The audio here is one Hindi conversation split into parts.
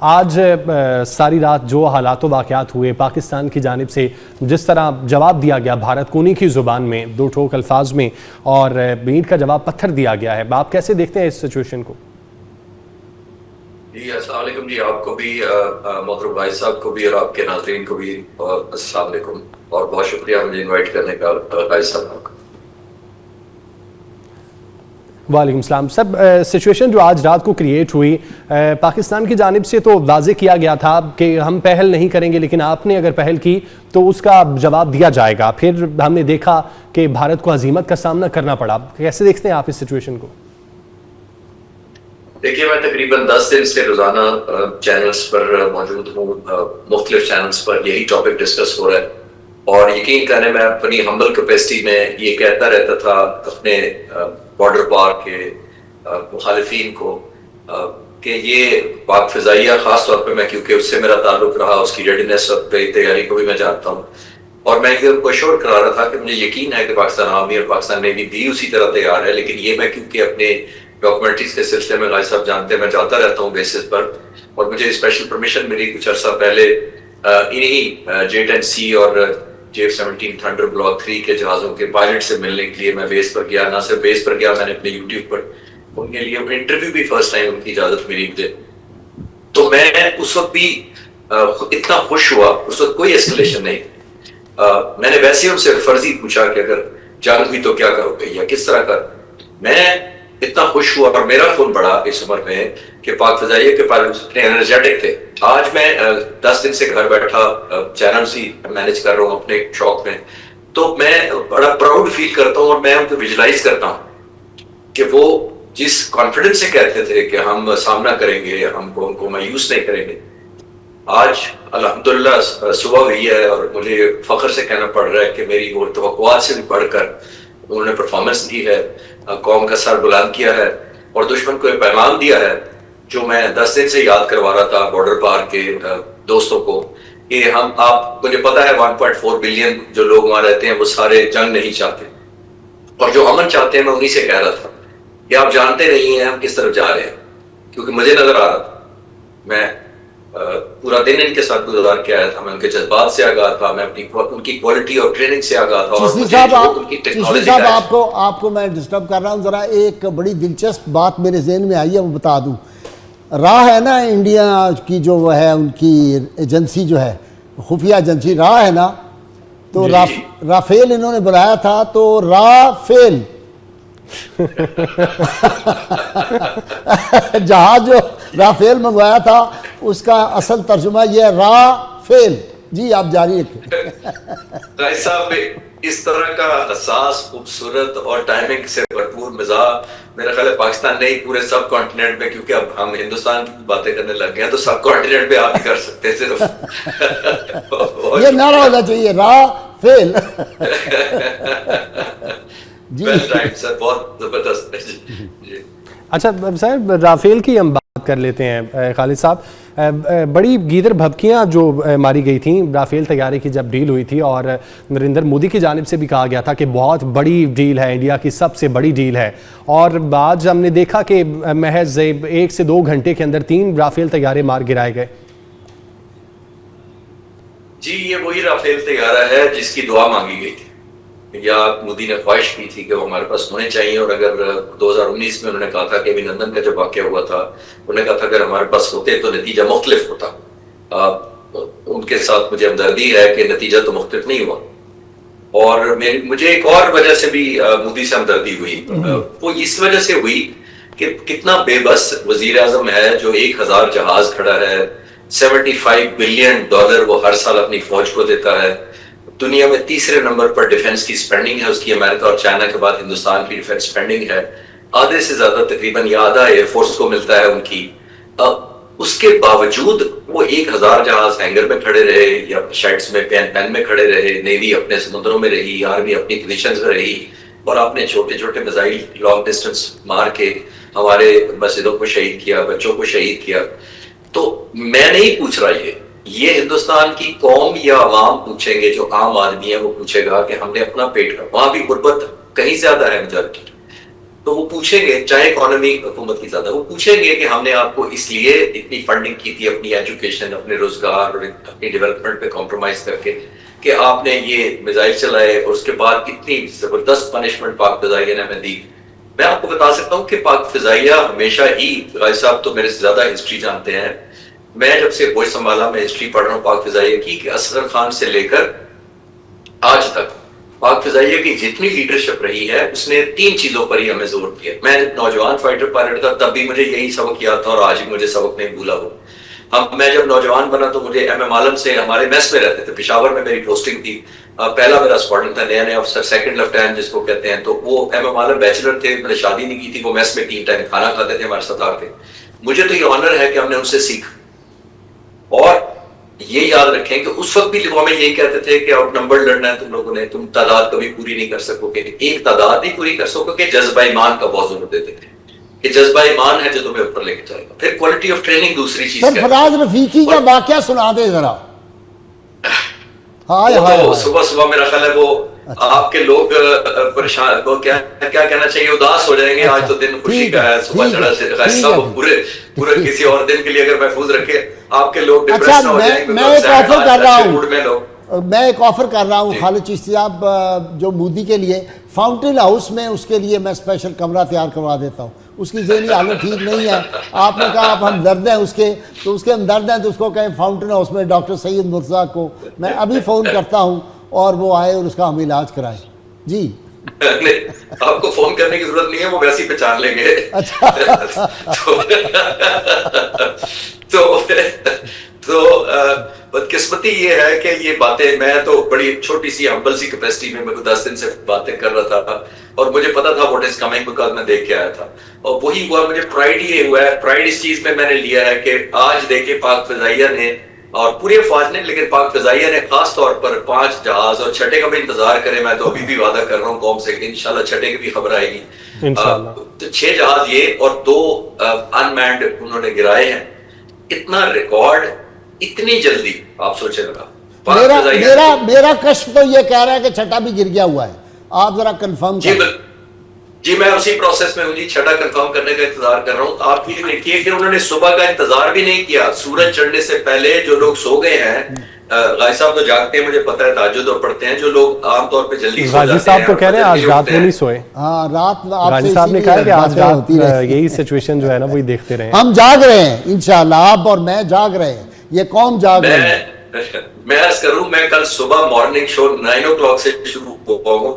आज सारी रात जो हालात वाक़यात हुए पाकिस्तान की जानिब से जिस तरह जवाब दिया गया भारत को उन्हीं की ज़ुबान में दो ठोक अल्फाज में और ईंट का जवाब पत्थर दिया गया है। आप कैसे देखते हैं इस सिचुएशन को? जी अस्सलाम वालेकुम जी, आपको भी मोहतरम भाई साहब को भी और आपके नाज़रीन को भी अस्सलाम वालेकुम और बहुत शुक्रिया मुझे इनवाइट करने का भाई साहब। वालेकुम सलाम। सब सिचुएशन जो आज रात को क्रिएट हुई पाकिस्तान की जानिब से तो वाज़े किया गया था कि हम पहल नहीं करेंगे, लेकिन आपने अगर पहल की तो उसका जवाब दिया जाएगा। फिर हमने देखा कि भारत को हज़ीमत का सामना करना पड़ा। कैसे देखते हैं आप इस सिचुएशन को? देखिए, मैं तकरीबन 10 दिन से रोजाना चैनल्स पर मौजूद हूँ, मुख्तलिफ चैनल्स पर यही टॉपिक डिस्कस हो रहा है और यकीन करें मैं अपनी हम्बल कैपेसिटी में ये कहता रहता था अपने बॉर्डर पार के मुखालिफिन को कि ये पाक फिजाइया खास तौर पे मैं, क्योंकि उससे मेरा ताल्लुक रहा, उसकी रेडीनेस और तैयारी को भी मैं जानता हूँ और मैं एकदम को श्योर करा रहा था कि मुझे यकीन है कि पाकिस्तान आर्मी और पाकिस्तान नेवी भी उसी तरह तैयार है। लेकिन ये मैं क्योंकि अपने डॉक्यूमेंट्रीज के सिलसिले में भाई साहब जानते हैं मैं जाता रहता हूँ बेसिस पर, और मुझे स्पेशल परमिशन मिली कुछ अर्सा पहले इन्हीं J-10C और J-17 थंडर ब्लॉक 3 के जहाजों के पायलट से मिलने के लिए मैं बेस पर गया। ना सिर्फ बेस पर गया, मैंने अपने यूट्यूब पर उनके लिए इंटरव्यू भी फर्स्ट टाइम उनकी इजाजत मिली मुझे। तो मैं उस वक्त भी इतना खुश हुआ, उस वक्त कोई एस्केलेशन नहीं। मैंने वैसे ही उनसे फर्जी पूछा कि अगर जंग हुई तो क्या करोगे या किस तरह कर। मैं इतना खुश हुआ और मेरा खून बढ़ा इस उम्र में कि पाक फिजाइया के पायलट इतने एनर्जेटिक थे। आज मैं 10 दिन से घर बैठा चैनल्स ही मैनेज कर रहा हूँ अपने शौक में, तो मैं बड़ा प्राउड फील करता हूँ और मैं उनको विजुलाइज करता हूँ कि वो जिस कॉन्फिडेंस से कहते थे कि हम सामना करेंगे, हमको उनको मायूस नहीं करेंगे, आज अल्हम्दुलिल्लाह सुबह हुई है और मुझे फख्र से कहना पड़ रहा है कि मेरी वो तवक्कुआत से भी बढ़कर उन्होंने परफॉर्मेंस दी है, कौम का सर बुलंद किया है और दुश्मन को एक पैगाम दिया है जो मैं 10 दिन से याद करवा रहा था बॉर्डर पार के दोस्तों को कि आप मुझे पता है 1.4 बिलियन जो लोग वहां रहते हैं वो सारे जंग नहीं चाहते और जो अमन चाहते हैं। मैं उन्हीं से कह रहा था कि आप जानते नहीं हैं हम किस तरफ जा रहे हैं, क्योंकि मुझे नजर आ रहा था। मैं पूरा दिन इनके साथ गुजार के आया था, मैं उनके जज्बात से आगाह था, मैं उनकी क्वालिटी और ट्रेनिंग से आगाह था। और चिश्ती साहब आपको मैं डिस्टर्ब कर रहा हूँ, जरा एक बड़ी दिलचस्प बात मेरे जहन में आई है वो बता दूं। राह है ना इंडिया की जो वो है उनकी एजेंसी जो है खुफिया एजेंसी राह है ना, तो राफेल इन्होंने बुलाया था तो राफेल जहाज जो राफेल मंगवाया था उसका असल तर्जुमा यह राफेल। जी आप जारी रखें। साहब इस तरह का हसास, खूबसूरत और टाइमिंग से भरपूर मिजाज मेरा ख्याल है पाकिस्तान नहीं पूरे सब कॉन्टिनेंट में, क्योंकि अब हम हिंदुस्तान की बातें करने लग गए हैं तो सब कॉन्टिनेंट पे आप ही कर सकते हैं सिर्फ ये नारा होना चाहिए राफेल। जी राइट सर, बहुत जबरदस्त है जी। अच्छा साहब, राफेल की हम बात कर लेते हैं। खालिद साहब, बड़ी गीदर भभकियाँ जो मारी गई थी राफेल तैयारी की जब डील हुई थी और नरेंद्र मोदी की जानिब से भी कहा गया था कि बहुत बड़ी डील है, इंडिया की सबसे बड़ी डील है, और आज हमने देखा कि महज 1 से 2 घंटे के अंदर 3 राफेल तैयारे मार गिराए गए। जी ये वही राफेल तैयारा है जिसकी दुआ मांगी गई थी या मोदी ने ख्वाहिश की थी कि वो हमारे पास होने चाहिए। और अगर 2019 में उन्होंने कहा था कि अभिनंदन का जब वाकया हुआ था उन्होंने कहा था अगर हमारे पास होते तो नतीजा मुख्तलिफ होता। उनके साथ मुझे हमदर्दी है कि नतीजा तो मुख्तलिफ नहीं हुआ और मुझे एक और वजह से भी मोदी से हमदर्दी हुई। वो इस वजह से हुई कि कितना बेबस वजीर आजम है जो 1000 जहाज खड़ा है, $75 बिलियन वो हर साल अपनी फौज को देता है, दुनिया में तीसरे नंबर पर डिफेंस की स्पेंडिंग है उसकी, अमेरिका और चाइना के बाद हिंदुस्तान की डिफेंस स्पेंडिंग है आधे से ज्यादा, तकरीबन या आधा एयरफोर्स को मिलता है उनकी। उसके बावजूद वो 1000 जहाज हैंगर में खड़े रहे या शेड्स में पेन में खड़े रहे, नेवी अपने समुद्रों में रही, आर्मी अपनी पोजीशंस में रही और आपने छोटे छोटे मिसाइल लॉन्ग डिस्टेंस मार के हमारे मस्जिदों को शहीद किया, बच्चों को शहीद किया। तो मैं नहीं पूछ रहा ये हिंदुस्तान की कौम या अवाम पूछेंगे, जो आम आदमी है वो पूछेगा कि हमने अपना पेट का, वहां भी गुर्बत कहीं ज्यादा है मेजॉरिटी, तो वो पूछेंगे, चाहे इकोनॉमी हुकूमत की ज्यादा, वो पूछेंगे कि हमने आपको इसलिए इतनी फंडिंग की थी अपनी एजुकेशन, अपने रोजगार और अपनी डेवलपमेंट पे कॉम्प्रोमाइज करके, कि आपने ये मिसाइल चलाए और उसके बाद इतनी जबरदस्त पनिशमेंट पाक फिजाइया ने हमें दी। मैं आपको बता सकता हूँ कि पाक फिजाइया हमेशा ही, गाजी साहब तो मेरे से ज्यादा हिस्ट्री जानते हैं, मैं जब से होश संभाला मैं हिस्ट्री पढ़ रहा हूँ पाक फिजाइया की, कि असगर खान से लेकर आज तक पाक फिजाइया की जितनी लीडरशिप रही है उसने 3 चीजों पर ही हमें जोर दिया। मैं नौजवान फाइटर पायलट था तब भी मुझे यही सबक याद था और आज भी मुझे सबक नहीं भूला वो। मैं जब नौजवान बना तो मुझे MM आलम से, हमारे मेस में रहते थे, पेशावर में मेरी पोस्टिंग थी, पहला मेरा स्क्वाड्रन था, नया नया अफसर, सेकंड लेफ्टिनेंट जिसको कहते हैं, तो वो MM आलम बैचलर थे, मैंने शादी नहीं की थी, वो मेस में 3 टाइम खाना खाते थे हमारे साथ आके। मुझे तो ये ऑनर है कि हमने उनसे सीखा। और ये याद रखें कि उस वक्त भी वो हमें यही कहते थे कि आउट नंबर लड़ना है तुम लोगों ने, तुम तादाद कभी पूरी नहीं कर सकोगे, एक तादाद नहीं पूरी कर सकोगे, जज्बा ईमान का बहुत जोर देते थे कि जज्बा ईमान है जो तुम्हें ऊपर लेके जाएगा। फिर क्वालिटी ऑफ ट्रेनिंग दूसरी चीज। सर फराज रफीकी का वाकया सुना दे जरा। तो सुबह सुबह मेरा ख्याल है वो आपके लोग परेशान, वो क्या कहना चाहिए, उदास हो जाएंगे। आज तो दिन खुशी का है, सुबह चढ़ा से सब पूरे किसी और दिन के लिए अगर महफूज रखे, आपके लोग डिप्रेस ना हो जाएंगे। मैं एक ऑफर कर रहा हूँ खालिद चिश्ती साहब, जो मोदी के लिए फाउंटेन हाउस में, उसके लिए मैं स्पेशल कमरा तैयार करवा देता हूँ। उसकी ज़हनी हालत ठीक नहीं है, आपने कहा आप हमदर्द हैं उसके, तो उसके हमदर्द हैं तो उसको कहें फाउंटेन हाउस में डॉक्टर सैयद मुर्तज़ा को मैं अभी फ़ोन करता हूँ और वो आए और उसका हम इलाज कराएं। जी नहीं, आपको फोन करने की जरूरत नहीं है, वो वैसे ही पहचान लेंगे। अच्छा। तो बदकिस्मती ये है कि ये बातें, मैं तो बड़ी छोटी सी हम्बल सी कैपेसिटी में, मैं 10 दिन से बातें कर रहा था और मुझे पता था व्हाट इज कमिंग, बिकॉज़ मैं देख के आया था। और वही हुआ, मुझे प्राइड ये हुआ है, प्राइड इस चीज में मैंने लिया है कि आज देखे पाक फिजाइया ने और पूरी अफवाज ने, लेकिन पाक फिजाइया ने खास तौर पर 5 जहाज और छठे का भी इंतजार करें। मैं तो अभी भी वादा कर रहा हूँ कौम से कि इंशाल्लाह छठे की भी खबर आएगी। 6 जहाज ये और 2 अनमैन्ड उन्होंने गिराए हैं। इतना रिकॉर्ड इतनी जल्दी, आप सोचे लगा। मेरा कश्फ तो ये कह रहा है कि छठा भी गिर गया हुआ है, आप जरा कंफर्म करें। जी मैं उसी प्रोसेस में हूँ जी, छठा कंफर्म करने का इंतजार कर रहा हूँ। आप ये देखिए कि उन्होंने सुबह का इंतजार भी नहीं किया, सूरज चढ़ने से पहले जो लोग सो गए हैं, गाजी साहब तो जागते हैं, मुझे पता है, तहज्जुद और पढ़ते हैं, जो लोग आमतौर पे जल्दी सो जाते हैं। गाजी साहब तो कह रहे हैं आज रात में नहीं सोए। हाँ रात गाजी साहब ने कहा कि आज रात यही सिचुएशन जो है ना वही देखते रहे। हम जाग रहे हैं इंशाल्लाह, आप और मैं जाग रहे हैं, ये कौम जाग रही है। मैं अर्ज करूं, मैं कल सुबह मॉर्निंग शो 9 o'clock से शुरू होगा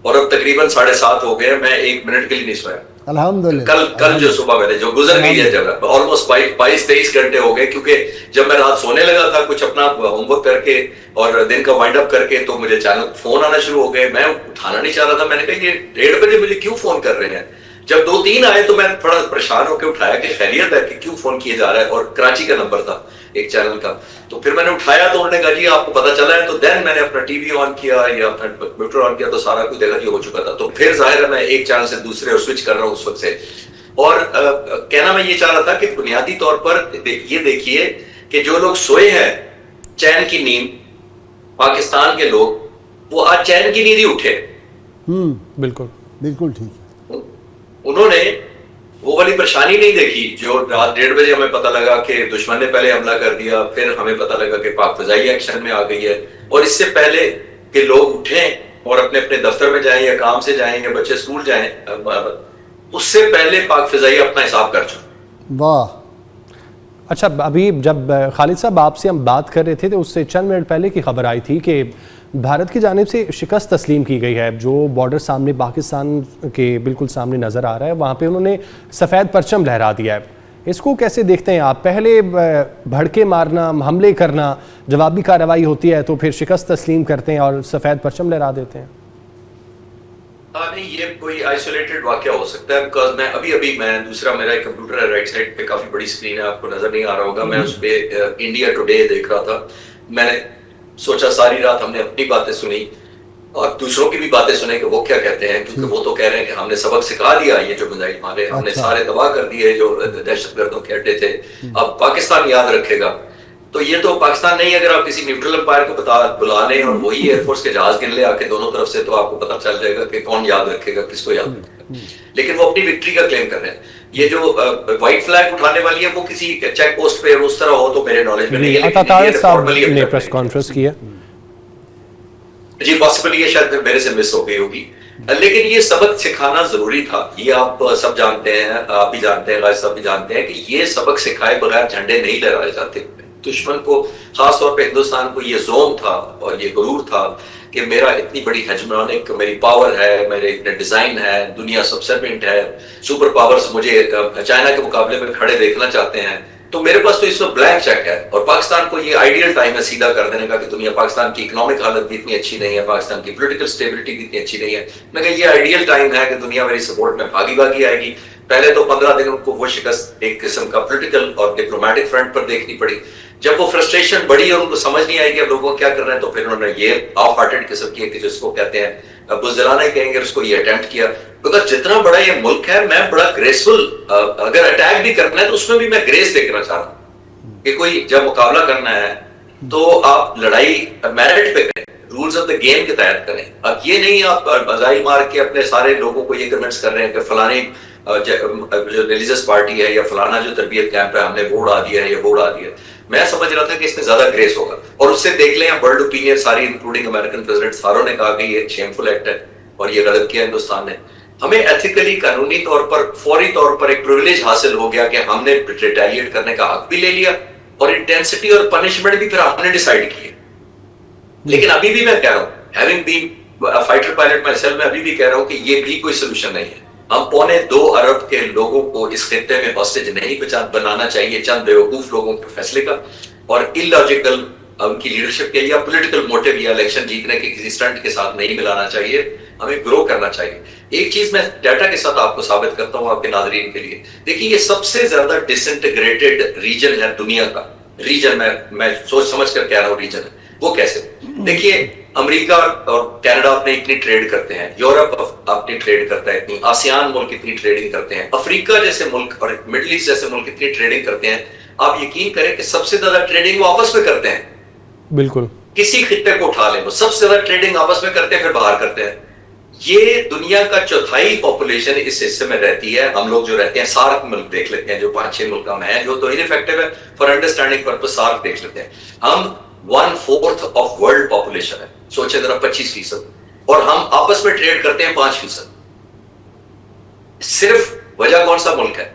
और अब तकरीबन 7:30 हो गए, मैं 1 मिनट के लिए नहीं सोया अल्हम्दुलिल्लाह। कल जो सुबह मैंने जो गुजर गई है जगह ऑलमोस्ट 22-23 घंटे हो गए, क्योंकि जब मैं रात सोने लगा था कुछ अपना होमवर्क करके और दिन का वाइंड अप करके, तो मुझे चैनल फोन आना शुरू हो गए। मैं उठाना नहीं चाह रहा था, मैंने कहा ये 1:30 बजे मुझे क्यों फोन कर रहे हैं। जब 2-3 आए तो मैं थोड़ा परेशान होकर उठाया कि खैरियत है, कि क्यों फोन किया जा रहा है, और कराची का नंबर था एक चैनल का। तो फिर मैंने उठाया तो उन्होंने कहा जी आपको पता चला है, तो देन मैंने अपना टीवी ऑन किया या अपना कंप्यूटर ऑन किया तो सारा कुछ देखा कि हो चुका था। तो फिर जाहिर है मैं एक चैनल से दूसरे और स्विच कर रहा हूँ उस वक्त से। और कहना मैं ये चाह रहा था कि बुनियादी तौर पर ये देखिए कि जो लोग सोए हैं चैन की नींद, पाकिस्तान के लोग, वो आज चैन की नींद ही उठे। बिल्कुल बिल्कुल ठीक। उन्होंने वो वाली परेशानी नहीं देखी जो रात 1:30 बजे हमें पता लगा कि दुश्मन ने पहले हमला कर दिया, फिर हमें पता लगा कि पाक फिजाई एक्शन में आ गई है, और इससे पहले कि लोग उठें और अपने अपने दफ्तर में जाएं या काम से जाएं या बच्चे स्कूल जाएं, उससे पहले पाक फिजाई अपना हिसाब कर चुके। वाह। अच्छा, अभी जब खालिद साहब आपसे हम बात कर रहे थे तो उससे चंद मिनट पहले की खबर आई थी कि भारत की जानिब से शिकस्त तस्लीम की गई है। जो बॉर्डर सामने पाकिस्तान के बिल्कुल सामने नज़र आ रहा है, वहाँ पे उन्होंने सफ़ेद परचम लहरा दिया है। इसको कैसे देखते हैं आप? पहले भड़के मारना, हमले करना, जवाबी कार्रवाई होती है तो फिर शिकस्त तस्लीम करते हैं और सफ़ेद परचम लहरा देते हैं। नहीं, ये कोई आइसोलेटेड वाकया हो सकता है, बिकॉज मैं अभी दूसरा मेरा एक कंप्यूटर है राइट साइड पे, काफी बड़ी स्क्रीन है, आपको नजर नहीं आ रहा होगा, मैं उस पे इंडिया टुडे देख रहा था। मैंने सोचा सारी रात हमने अपनी बातें सुनी और दूसरों की भी बातें सुने कि वो क्या कहते हैं, क्योंकि वो तो कह रहे हैं कि हमने सबक सिखा दिया, ये जो मिसाइल मारे हमने सारे तबाह कर दिए जो दहशतगर्दों के अड्डे थे, अब पाकिस्तान याद रखेगा। तो ये तो पाकिस्तान नहीं, अगर आप किसी न्यूट्रल एम्पायर को बुला लें और वही एयरफोर्स के जहाज गिन ले आके दोनों तरफ से, तो आपको पता चल जाएगा कि कौन याद रखेगा, किसको याद रखेगा। लेकिन वो अपनी विक्ट्री का क्लेम कर रहे हैं। ये जो व्हाइट फ्लैग उठाने वाली है वो किसी चेक पोस्ट पे उस तरह हो तो मेरे नॉलेज में नहीं है, अतातार साहब ने प्रेस कॉन्फ्रेंस की है जी, पॉसिबली ये शायद मेरे से मिस हो गई होगी, लेकिन ये सबक सिखाना जरूरी था। ये आप सब जानते हैं, आप भी जानते हैं, गाजी साहब भी जानते हैं कि ये सबक सिखाए बगैर झंडे नहीं लहराए जाते। दुश्मन को, खासतौर पे हिंदुस्तान को ये जोम था और ये गुरूर था कि मेरा इतनी बड़ी हेजमोनिक मेरी पावर है, मेरे इतने डिजाइन है, दुनिया सबसर्वेंट है, सुपर पावर्स मुझे चाइना के मुकाबले में खड़े देखना चाहते हैं, तो मेरे पास तो इसमें ब्लैंक चेक है। और पाकिस्तान को ये आइडियल टाइम है सीधा कर देने का कि दुनिया, पाकिस्तान की इकोनॉमिक हालत भी इतनी अच्छी नहीं है, पाकिस्तान की पॉलिटिकल स्टेबिलिटी भी इतनी अच्छी नहीं है, मैं कहा ये आइडियल टाइम है कि दुनिया मेरी सपोर्ट में भागी भागी आएगी। पहले तो 15 दिन उनको वो शिकस्त एक किस्म का पॉलिटिकल और डिप्लोमेटिक फ्रंट पर देखनी पड़ी। जब वो फ्रस्ट्रेशन बढ़ी और उनको समझ नहीं आई कि अब लोगों क्या कर रहे हैं, तो फिर उन्होंने ये ऑफ हार्टेड किस्म की, कि जिसको कहते हैं बुज़दिलाना ही कहेंगे, उसको ये अटेम्प्ट किया। बिकॉज जितना बड़ा ये मुल्क है, मैं बड़ा ग्रेसफुल, अगर अटैक भी करना है तो उसमें भी मैं ग्रेस देखना चाह रहा हूँ कि कोई जब मुकाबला करना है तो आप लड़ाई मेरिट पे करें, रूल्स ऑफ द गेम के तहत करें। अब ये नहीं आप बजाई मार के अपने सारे लोगों को ये कन्विंस कर रहे हैं कि फलानी जो रिलीजियस पार्टी है या फलाना जो तरबियत कैंप है हमने वो उड़ा दिया है या वो उड़ा दिया। मैं समझ रहा था कि इसमें ज्यादा ग्रेस होगा, और उससे देख लें वर्ल्ड ओपिनियन सारी इंक्लूडिंग अमेरिकन प्रेसिडेंट सारों ने कहा कि ये शेमफुल एक्ट है और ये गलत किया हिंदुस्तान ने। हमें एथिकली, कानूनी तौर पर, फौरी तौर पर एक प्रिविलेज हासिल हो गया कि हमने रिटेलिएट करने का हक भी ले लिया और इंटेंसिटी और पनिशमेंट भी फिर हमने डिसाइड किए। लेकिन अभी भी मैं कह रहा हूं, having been fighter pilot myself, मैं अभी भी कह रहा हूं कि ये भी कोई सोल्यूशन नहीं है। हम 2.25 अरब के लोगों को इस खित्ते में हॉस्टेज नहीं बनाना चाहिए चंद बेवकूफ लोगों के फैसले का और इलॉजिकल उनकी लीडरशिप के या पॉलिटिकल मोटिव या इलेक्शन जीतने के किसी स्टंट के साथ नहीं मिलाना चाहिए। हमें ग्रो करना चाहिए। एक चीज मैं डाटा के साथ आपको साबित करता हूं आपके नाज़रीन के लिए। देखिए, ये सबसे ज्यादा डिसइंटीग्रेटेड रीजन है दुनिया का। रीजन मैं सोच समझ कर कह रहा हूं रीजन है। वो कैसे? देखिए, अमेरिका और कनाडा अपने इतनी ट्रेड करते हैं, यूरोप अपनी ट्रेड करता है इतनी, आसियान मुल्क इतनी ट्रेडिंग करते हैं, अफ्रीका जैसे मुल्क और मिडिल ईस्ट जैसे मुल्क इतनी ट्रेडिंग करते हैं। आप यकीन करें कि सबसे ज्यादा ट्रेडिंग वो आपस में करते हैं। बिल्कुल, किसी खित्ते को उठा ले, वो सबसे ज्यादा ट्रेडिंग आपस में करते हैं, फिर बाहर करते हैं। ये दुनिया का चौथाई पॉपुलेशन इस हिस्से में रहती है। हम लोग जो रहते हैं, सार्क मुल्क देख लेते हैं, जो 5-6 मुल्क हम हैं, जो तो इनफेक्टिव है फॉर अंडरस्टैंडिंग पर्पस, सार्क देख लेते हैं। हम 1/4 ऑफ वर्ल्ड पॉपुलेशन है, सोचे जरा 25%, और हम आपस में ट्रेड करते हैं 5%। सिर्फ वजह कौन सा मुल्क है?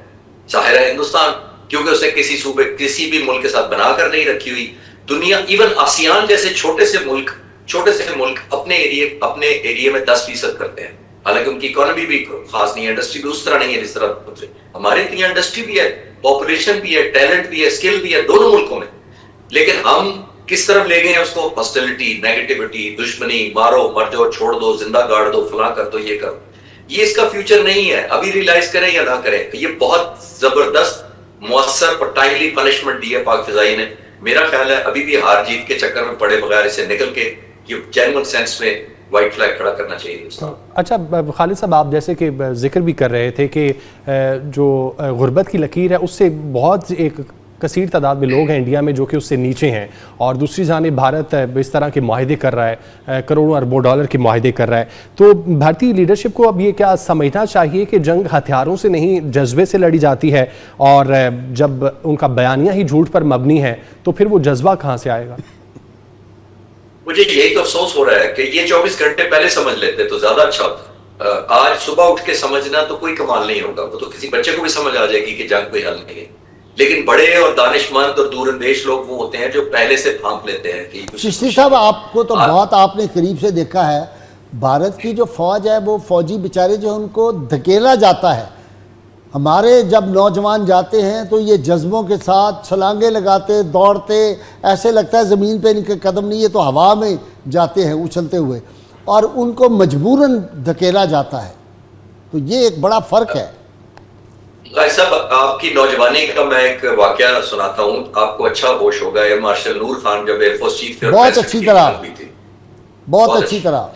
जाहिर है हिंदुस्तान, क्योंकि उसने किसी सूबे, किसी भी मुल्क के साथ बनाकर नहीं रखी हुई। दुनिया, इवन आसियान जैसे छोटे से मुल्क अपने एरिया में 10% करते हैं, हालांकि उनकी इकोनॉमी भी खास नहीं है, इंडस्ट्री भी उस तरह नहीं है जिस तरह हमारे इतनी इंडस्ट्री भी है, पॉपुलेशन भी है, टैलेंट भी है, स्किल भी है दोनों मुल्कों में। लेकिन हम किस तरफ ले गए हैं उसको? हॉस्टिलिटी, नेगेटिविटी, दुश्मनी, मारो मर जाओ, छोड़ दो, जिंदा गाड़ दो, फला कर दो, ये करो। ये इसका फ्यूचर नहीं है। अभी रियलाइज करें या ना करें, ये बहुत जबरदस्त मुअस्सर और टाइमली पनिशमेंट दी है पाक फिजाई ने। मेरा ख्याल है अभी भी हार जीत के चक्कर में पड़े बगैर इसे निकल के ये जेन्युइन सेंस में व्हाइट फ्लैग खड़ा करना चाहिए। अच्छा खालिद साहब, आप जैसे कि जिक्र भी कर रहे थे कि जो गुर्बत की लकीर है उससे बहुत एक कसीर तादाद में लोग हैं इंडिया में जो कि उससे नीचे हैं, और दूसरी जानिब भारत इस तरह के माहिदे कर रहा है, करोड़ों अरबों डॉलर के माहिदे कर रहा है। तो भारतीय लीडरशिप को अब ये क्या समझना चाहिए कि जंग हथियारों से नहीं जज्बे से लड़ी जाती है, और जब उनका बयानिया ही झूठ पर मबनी है तो फिर वो जज्बा कहाँ से आएगा? मुझे यही तो अफसोस हो रहा है कि ये 24 घंटे पहले समझ लेते तो ज्यादा अच्छा होता। आज सुबह उठ के समझना तो कोई कमाल नहीं होगा, वो तो किसी बच्चे को भी समझ आ जाएगी कि जंग कोई हल नहीं है। लेकिन बड़े और दानिशमंद और दूरंदेश लोग वो होते हैं जो पहले से भांप लेते हैं कि चिश्ती साहब, आपको तो बहुत आपने करीब से देखा है, भारत की जो फौज है वो फौजी बेचारे जो उनको धकेला जाता है। हमारे जब नौजवान जाते हैं तो ये जज्बों के साथ छलांगे लगाते, दौड़ते, ऐसे लगता है ज़मीन पे इनके कदम नहीं है तो हवा में जाते हैं उछलते हुए, और उनको मजबूरन धकेला जाता है। तो ये एक बड़ा फ़र्क है। साहब, आपकी नौजवानी का मैं एक वाकया सुनाता हूँ, आपको अच्छा होश होगा। एयर मार्शल नूर खान जब एयरफोर्स चीफ थे, बहुत अच्छी तरह